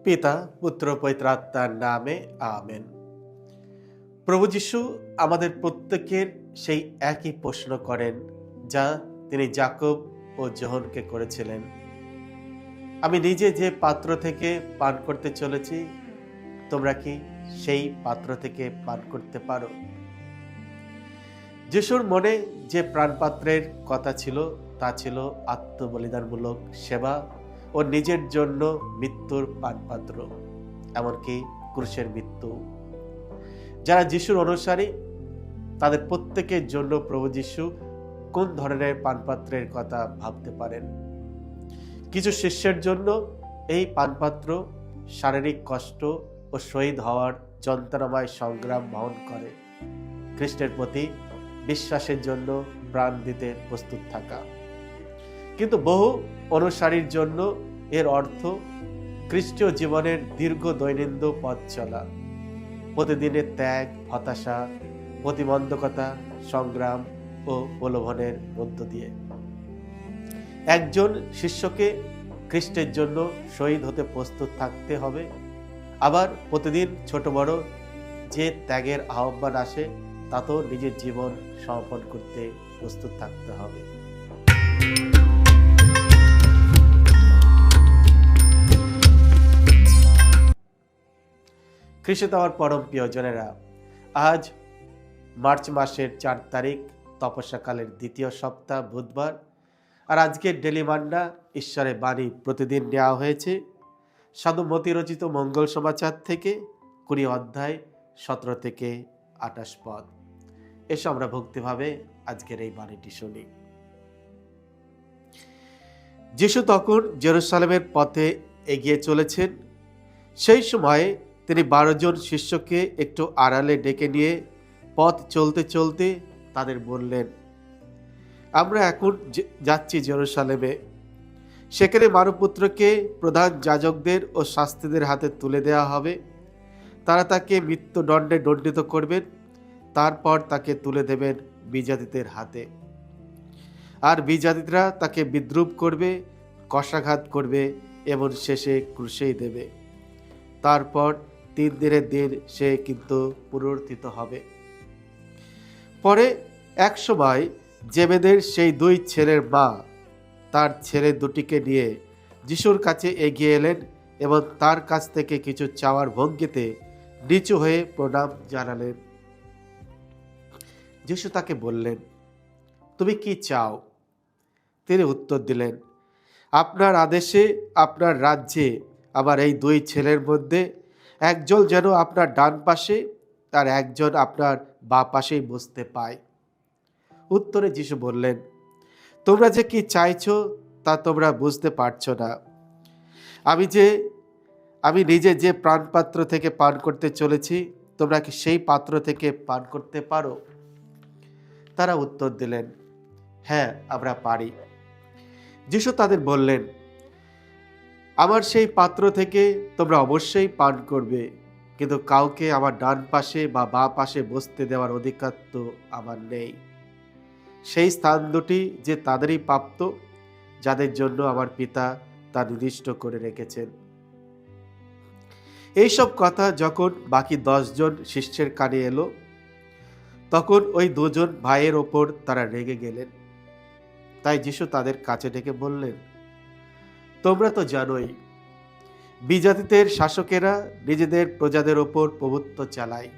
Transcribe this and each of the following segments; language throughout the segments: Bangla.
পিতা পুত্র পবিত্র আত্মার নামে আমেন। প্রভু যীশু আমাদের প্রত্যেকের সেই একই প্রশ্ন করেন যা তিনি যাকব ও যোহনকে করেছিলেন। আমি নিজে যে পাত্র থেকে পান করতে চলেছি, তোমরা কি সেই পাত্র থেকে পান করতে পারো? যিশুর মনে যে প্রাণপাত্রের কথা ছিল তা ছিল আত্মবলিদানমূলক সেবা ও নিজের জন্য মৃত্যুর পানপাত্র, এমনকি ক্রুশের মৃত্যু। যারা যিশুর অনুসারী তাদের প্রত্যেকের জন্য প্রভু যিশু কোন ধরনের পানপাত্রের কথা ভাবতে পারেন? কিছু শিষ্যের জন্য এই পানপাত্র শারীরিক কষ্ট ও শহীদ হওয়ার যন্ত্রণাময় সংগ্রাম বহন করে, খ্রিস্টের প্রতি বিশ্বাসের জন্য প্রাণ দিতে প্রস্তুত থাকা। কিন্তু বহু অনুসারীর জন্য এর অর্থ খ্রিস্টীয় জীবনের দীর্ঘ দৈনন্দিন পথ চলা, প্রতিদিনের ত্যাগ, হতাশা, প্রতিবন্ধকতা, সংগ্রাম ও প্রলোভনের মধ্য দিয়ে। একজন শিষ্যকে খ্রিস্টের জন্য শহীদ হতে প্রস্তুত থাকতে হবে, আবার প্রতিদিন ছোট বড় যে ত্যাগের আহ্বান আসে তাতেও নিজের জীবন সমর্পণ করতে প্রস্তুত থাকতে হবে। খ্রিস্টে আমার পরম প্রিয়জনেরা, আজ মার্চ মাসের 4 তারিখ, তপস্যাকালের দ্বিতীয় সপ্তাহ, বুধবার। আর আজকের ডেলি মান্না ঈশ্বরের বাণী প্রতিদিন নেওয়া হয়েছে সাধু মতি রচিত মঙ্গল সমাচার থেকে 20 অধ্যায় 17 থেকে 28 পদ। এসো আমরা ভক্তিভাবে আজকের এই বাণীটি শুনি। যিশু তখন জেরুসালেমের পথে এগিয়ে চলেছেন। সেই সময়ে তিনি 12 জন শিষ্যকে একটু আড়ালে ডেকে নিয়ে পথ চলতে চলতে তাদের বললেন, আমরা এখন যাচ্ছি জেরুসালেমে। সেখানে মানবপুত্রকে প্রধান যাজকদের ও শাস্ত্রীদের হাতে তুলে দেওয়া হবে। তারা তাকে মৃত্যুদণ্ডে দণ্ডিত করবেন, তারপর তাকে তুলে দেবেন বিজাতিদের হাতে। আর বিজাতিরা তাকে বিদ্রূপ করবে, কষাঘাত করবে এবং শেষে ক্রুশেই দেবে। তারপর 3 দিনের দিন সে কিন্তু পুনরুত্থিত হবে। পরে এক সময় জেবেদের সেই 2 ছেলের মা তার ছেলে দুটিকে নিয়ে যিশুর কাছে এগিয়ে এলেন এবং তার কাছ থেকে কিছু চাওয়ার ভঙ্গিতে নিচু হয়ে প্রণাম জানালেন। যিশু তাকে বললেন, তুমি কি চাও? তিনি উত্তর দিলেন, আপনার আদেশে আপনার রাজ্যে আমার এই 2 ছেলের মধ্যে একজন যেন আপনার ডান পাশে আর একজন আপনার বাঁ পাশেই বসতে পায়। উত্তরে যিশু বললেন, তোমরা যে কি চাইছো তা তোমরা বুঝতে পারছো না। আমি নিজে যে প্রাণপাত্র থেকে পান করতে চলেছি, তোমরা কি সেই পাত্র থেকে পান করতে পারো? তারা উত্তর দিলেন, হ্যাঁ, আমরা পারি। যিশু তাদের বললেন, আমার সেই পাত্র থেকে তোমরা অবশ্যই পান করবে, কিন্তু কাউকে আমার ডান পাশে বা বাঁ পাশে বসতে দেওয়ার অধিকার তো আমার নেই। সেই স্থান দুটি যে তাদেরই প্রাপ্ত, যাদের জন্য আমার পিতা তা নির্দিষ্ট করে রেখেছেন। এইসব কথা যখন বাকি 10 জন শিষ্যের কানে এলো, তখন ওই 2 জন ভাইয়ের ওপর তারা রেগে গেলেন। তাই যিশু তাদের কাছে ডেকে বললেন, তোমরা তো জানোই, বিজাতিদের শাসকেরা নিজেদের প্রজাদের ওপর প্রভুত্ব চালায়,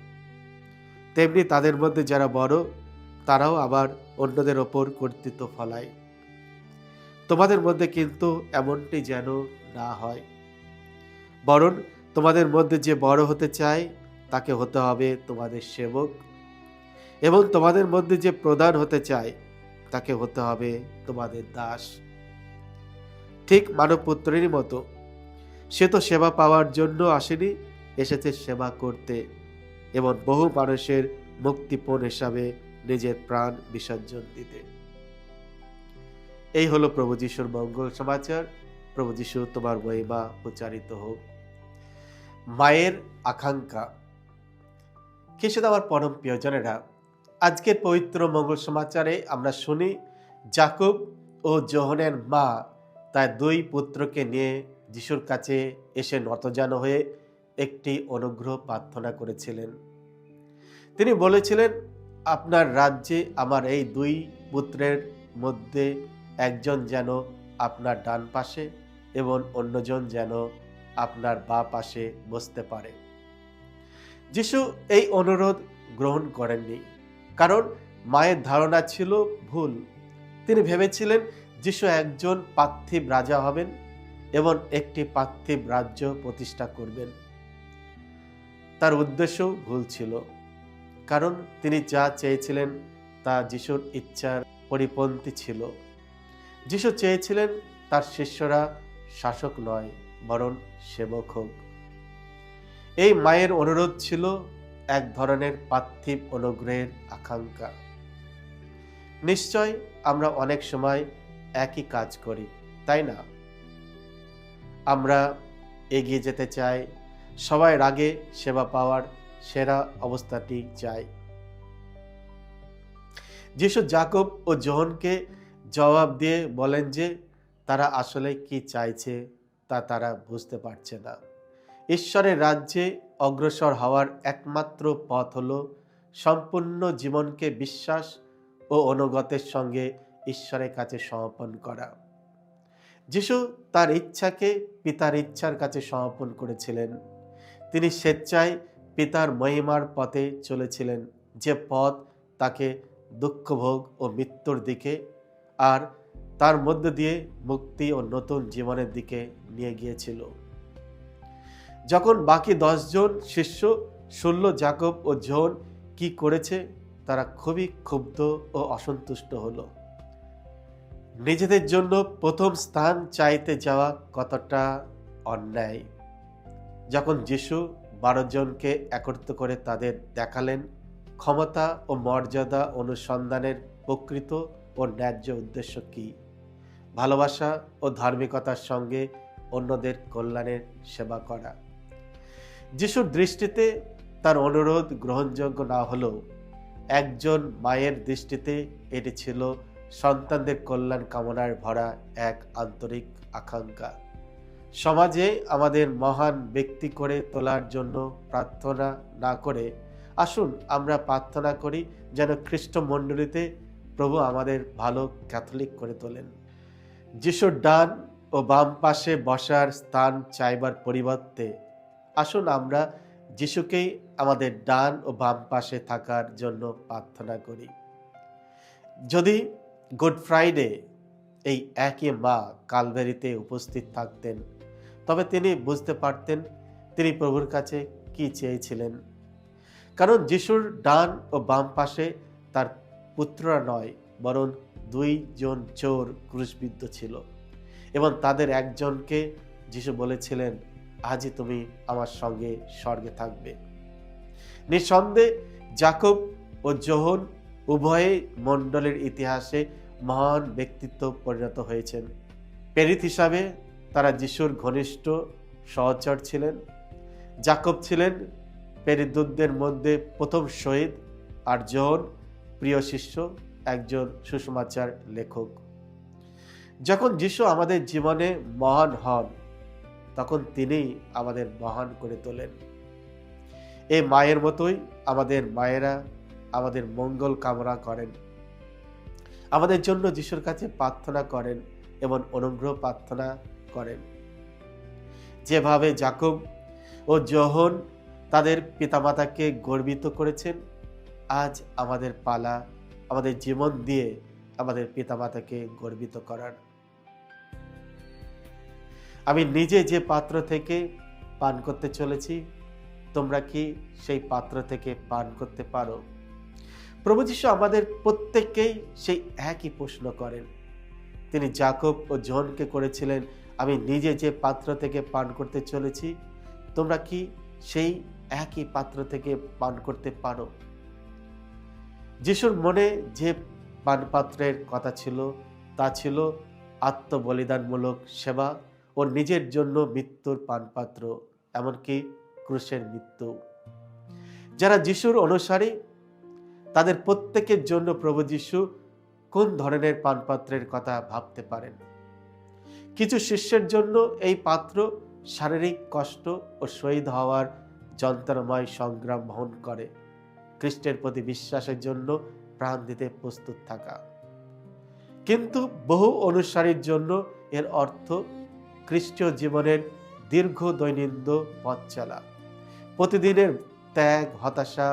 তেমনি তাদের মধ্যে যারা বড় তারাও আবার অন্যদের ওপর কর্তৃত্ব ফলায়। তোমাদের মধ্যে কিন্তু এমনটি যেন না হয়, বরং তোমাদের মধ্যে যে বড় হতে চায় তাকে হতে হবে তোমাদের সেবক, এবং তোমাদের মধ্যে যে প্রধান হতে চায় তাকে হতে হবে তোমাদের দাস। ঠিক মানবপুত্রেরই মতো সে তো সেবা পাওয়ার জন্য আসেনি, এসেছে সেবা করতে এবং বহু মানুষের মুক্তিপণ হিসাবে নিজের প্রাণ বিসর্জন দিতে। এই হলো প্রভু যিশুর মঙ্গল সমাচার। প্রভু যিশু তোমার মহিমা উচ্চারিত হোক। মায়ের আকাঙ্ক্ষা। খ্রিস্টে আমার পরম প্রিয়জনেরা, আজকের পবিত্র মঙ্গল সমাচারে আমরা শুনি যাকব ও যোহনের মা তার 2 পুত্রকে নিয়ে যিশুর কাছে এসে নতজানু হয়ে একটি অনুগ্রহ প্রার্থনা করেছিলেন। তিনি বলেছিলেন, আপনার রাজ্যে আমার এই দুই পুত্রের মধ্যে একজন যেন আপনার ডান পাশে এবং অন্যজন যেন আপনার বাঁ পাশে বসতে পারে। যিশু এই অনুরোধ গ্রহণ করেননি, কারণ মায়ের ধারণা ছিল ভুল। তিনি ভেবেছিলেন যিশু একজন পার্থিব রাজা হবেন এবং একটি পার্থিব রাজ্য প্রতিষ্ঠা করবেন। তার উদ্দেশ্যও ভুল ছিল, কারণ তিনি যা চেয়েছিলেন তা যিশুর ইচ্ছার পরিপন্থী ছিল। যিশু চেয়েছিলেন তার শিষ্যরা শাসক নয়, বরং সেবক হোক। এই মায়ের অনুরোধ ছিল এক ধরনের পার্থিব অনুগ্রহের আকাঙ্ক্ষা। নিশ্চয় আমরা অনেক সময় একই কাজ করি, তাই না? আমরা এগিয়ে যেতে চাই, সবার আগে সেবা পাওয়ার সেরা অবস্থাটি চাই। যিশু যাকব ও যোহনকে জবাব দিয়ে বলেন যে তারা আসলে কি চাইছে তা তারা বুঝতে পারছে না। ঈশ্বরের রাজ্যে অগ্রসর হওয়ার একমাত্র পথ হলো সম্পূর্ণ জীবনকে বিশ্বাস ও অনুগতের সঙ্গে ঈশ্বরের কাছে সমর্পণ করা। যিশু তার ইচ্ছাকে পিতার ইচ্ছার কাছে সমর্পণ করেছিলেন। তিনি স্বেচ্ছায় পিতার মহিমার পথে চলেছিলেন, যে পথ তাকে দুঃখভোগ ও মৃত্যুর দিকে আর তার মধ্য দিয়ে মুক্তি ও নতুন জীবনের দিকে নিয়ে গিয়েছিল। যখন বাকি 10 জন শিষ্য শুনল যাকব ও যোহন কি করেছে, তারা খুবই ক্ষুব্ধ ও অসন্তুষ্ট হলো। নিজেদের জন্য প্রথম স্থান চাইতে যাওয়া কতটা অন্যায়। যখন যিশু 12 জনকে একত্রিত করে তাদের দেখালেন ক্ষমতা ও মর্যাদা অনুসন্ধানের প্রকৃত ও ন্যায্য উদ্দেশ্য কি, ভালোবাসা ও ধার্মিকতার সঙ্গে অন্যদের কল্যাণের সেবা করা। যিশুর দৃষ্টিতে তার অনুরোধ গ্রহণযোগ্য না হলেও একজন মায়ের দৃষ্টিতে এটি ছিল সন্তানদের কল্যাণ কামনার ভরা এক আন্তরিক আকাঙ্ক্ষা। সমাজে আমাদের মহান ব্যক্তি করে তোলার জন্য প্রার্থনা না করে আসুন আমরা প্রার্থনা করি যেন খ্রিস্ট মণ্ডলীতে প্রভু আমাদের ভালো ক্যাথলিক করে তোলেন। যিশুর ডান ও বাম পাশে বসার স্থান চাইবার পরিবর্তে আসুন আমরা যিশুকেই আমাদের ডান ও বাম পাশে থাকার জন্য প্রার্থনা করি। যদি গুড ফ্রাইডে এই একই মা কালভারিতে উপস্থিত থাকতেন, তবে তিনি বুঝতে পারতেন তিনি প্রভুর কাছে কি চেয়েছিলেন। কারণ যিশুর ডান ও বাম পাশে তার পুত্ররা নয়, বরং 2 জন চোর ক্রুশবিদ্ধ ছিল এবং তাদের একজনকে যিশু বলেছিলেন, আজই তুমি আমার সঙ্গে স্বর্গে থাকবে। নিঃসন্দেহে যাকব ও যোহন উভয়ে মণ্ডলের ইতিহাসে মহান ব্যক্তিত্ব পরিণত হয়েছেন। প্রেরিত হিসাবে তারা যিশুর ঘনিষ্ঠ সহচর ছিলেন। যাকব ছিলেন প্রেরিতদের মধ্যে প্রথম শহীদ, আর যোহন প্রিয় শিষ্য, একজন সুসমাচার লেখক। যখন যিশু আমাদের জীবনে মহান হন, তখন তিনি আমাদের মহান করে তোলেন। এই মায়ের মতোই আমাদের মায়েরা আমাদের মঙ্গল কামনা করেন, আমাদের জন্য যিশুর কাছে প্রার্থনা করেন এবং অনুগ্রহ প্রার্থনা করেন। যেভাবে যাকব ও যোহন তাদের পিতামাতাকে গর্বিত করেছেন, আজ আমাদের পালা আমাদের জীবন দিয়ে আমাদের পিতামাতাকে গর্বিত করার। আমি নিজে যে পাত্র থেকে পান করতে চলেছি, তোমরা কি সেই পাত্র থেকে পান করতে পারো? প্রভু যীশু আমাদের প্রত্যেককেই সেই একই প্রশ্ন করেন। তিনি যাকব ও যোহনকে করেছিলেন, আমি নিজে যে পাত্র থেকে পান করতে চলেছি, তোমরা কি সেই একই পাত্র থেকে পান করতে পারো? যিশুর মনে যে পানপাত্রের কথা ছিল তা ছিল আত্মবলিদানমূলক সেবা ও নিজের জন্য মৃত্যুর পানপাত্র, এমনকি ক্রুশের মৃত্যু। যারা যিশুর অনুসারী, তাদের প্রত্যেকের জন্য প্রভু যীশু কোন ধরনের পানপাত্রের কথা ভাবতে পারেন? কিছু শিষ্যের জন্য এই পাত্র শারীরিক কষ্ট ও শহীদ হওয়ার যন্ত্রণাময় সংগ্রাম বহন করে। খ্রিস্টের প্রতি বিশ্বাসের জন্য প্রাণ দিতে প্রস্তুত থাকা। কিন্তু বহু অনুসারীর জন্য এর অর্থ খ্রিস্টীয় জীবনের দীর্ঘ দৈনন্দিন পথ চলা, প্রতিদিনের ত্যাগ, হতাশা,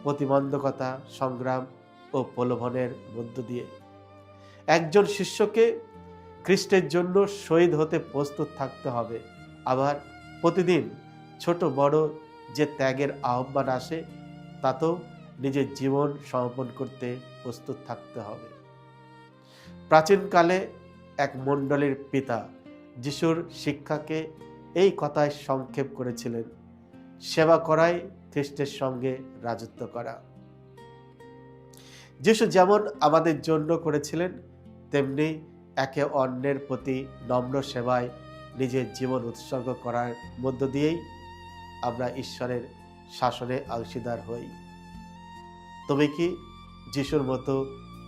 প্রতিবন্ধকতা, সংগ্রাম ও প্রলোভনের মধ্য দিয়ে। একজন শিষ্যকে খ্রিস্টের জন্য শহীদ হতে প্রস্তুত থাকতে হবে। আবার প্রতিদিন ছোট বড় যে ত্যাগের আহ্বান আসে তাতেও নিজের জীবন সমর্পণ করতে প্রস্তুত থাকতে হবে। প্রাচীনকালে এক মণ্ডলীর পিতা যিশুর শিক্ষাকে এই কথায় সংক্ষেপ করেছিলেন, সেবা করাই খ্রিস্টের সঙ্গে রাজত্ব করা। যিশু যেমন আমাদের জন্য করেছিলেন, তেমনি একে অন্যের প্রতি নম্র সেবায় নিজের জীবন উৎসর্গ করার মধ্য দিয়েই আমরা ঈশ্বরের শাসনে অংশীদার হই। তুমি কি যিশুর মতো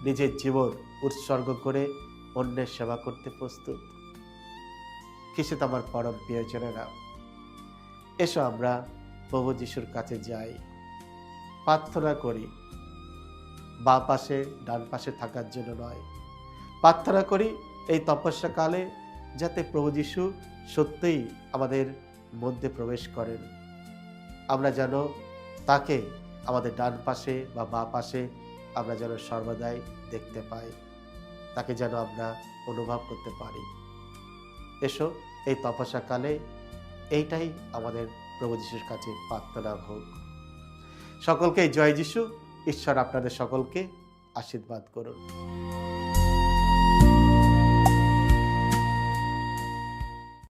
নিজের জীবন উৎসর্গ করে অন্যের সেবা করতে প্রস্তুত? খ্রিস্ট আমার পরম প্রিয়জনেরা, এসো আমরা প্রভু যিশুর কাছে যাই, প্রার্থনা করি, বাঁ পাশে ডান পাশে থাকার জন্য নয়। প্রার্থনা করি এই তপস্যাকালে যাতে প্রভু যিশু সত্যিই আমাদের মধ্যে প্রবেশ করেন। আমরা যেন তাকে আমাদের ডান পাশে বা বাঁ পাশে আমরা যেন সর্বদাই দেখতে পাই, তাকে যেন আমরা অনুভব করতে পারি। এসো এই তপস্যাকালে এইটাই আমাদের প্রভু যিশুর কাছে প্রার্থনা হোক। সকলকে জয় যিশু। ঈশ্বর আপনাদের সকলকে আশীর্বাদ করুন।